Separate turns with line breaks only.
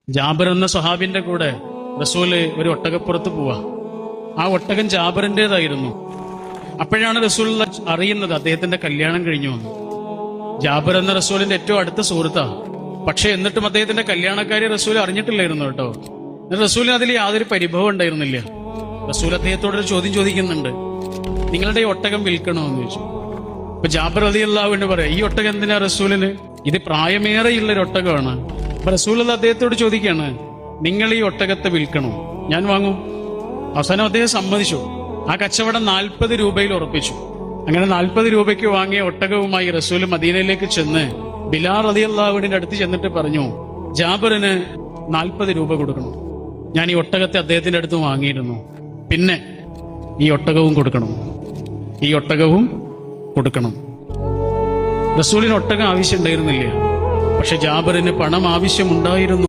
ജാബിർ എന്ന സ്വഹാബിന്റെ കൂടെ റസൂല് ഒരു ഒട്ടകപ്പുറത്ത് പോവാ. ആ ഒട്ടകം ജാബിറിന്റേതായിരുന്നു. അപ്പോഴാണ് റസൂൽ അറിയുന്നത് അദ്ദേഹത്തിന്റെ കല്യാണം കഴിഞ്ഞു വന്നു. ജാബിർ എന്ന റസൂലിന്റെ ഏറ്റവും അടുത്ത സുഹൃത്താ. പക്ഷെ എന്നിട്ടും അദ്ദേഹത്തിന്റെ കല്യാണക്കാരി റസൂൽ അറിഞ്ഞിട്ടില്ലായിരുന്നു കേട്ടോ. റസൂലിന് അതിൽ യാതൊരു പരിഭവം ഉണ്ടായിരുന്നില്ല. റസൂൽ അദ്ദേഹത്തോടൊരു ചോദ്യം ചോദിക്കുന്നുണ്ട്, നിങ്ങളുടെ ഈ ഒട്ടകം വിൽക്കണോ എന്ന് ചോദിച്ചു. അപ്പൊ ജാബിർ റളിയല്ലാഹു അൻഹു പറയാം, ഈ ഒട്ടകം എന്തിനാ റസൂലിന്? ഇത് പ്രായമേറെയുള്ളൊരു ഒട്ടകമാണ്. അപ്പൊ റസൂൽ അദ്ദേഹത്തോട് ചോദിക്കുകയാണ്, നിങ്ങൾ ഈ ഒട്ടകത്തെ വിൽക്കണോ? ഞാൻ വാങ്ങും. അവസാനം അദ്ദേഹം സമ്മതിച്ചു. ആ കച്ചവടം 40 രൂപയിൽ ഉറപ്പിച്ചു. അങ്ങനെ 40 രൂപയ്ക്ക് വാങ്ങിയ ഒട്ടകവുമായി റസൂൽ മദീനയിലേക്ക് ചെന്ന് ബിലാൽ റളിയല്ലാഹു അൻഹുവിന്റെ അടുത്ത് ചെന്നിട്ട് പറഞ്ഞു, ജാബിറിന് 40 രൂപ കൊടുക്കണം. ഞാൻ ഈ ഒട്ടകത്തെ അദ്ദേഹത്തിന്റെ അടുത്ത് വാങ്ങിയിരുന്നു. പിന്നെ ഈ ഒട്ടകവും കൊടുക്കണം, ഈ ഒട്ടകവും കൊടുക്കണം. റസൂലിന് ഒട്ടകം ആവശ്യം ഉണ്ടായിരുന്നില്ല, പക്ഷെ ജാബിറിന് പണം ആവശ്യമുണ്ടായിരുന്നു.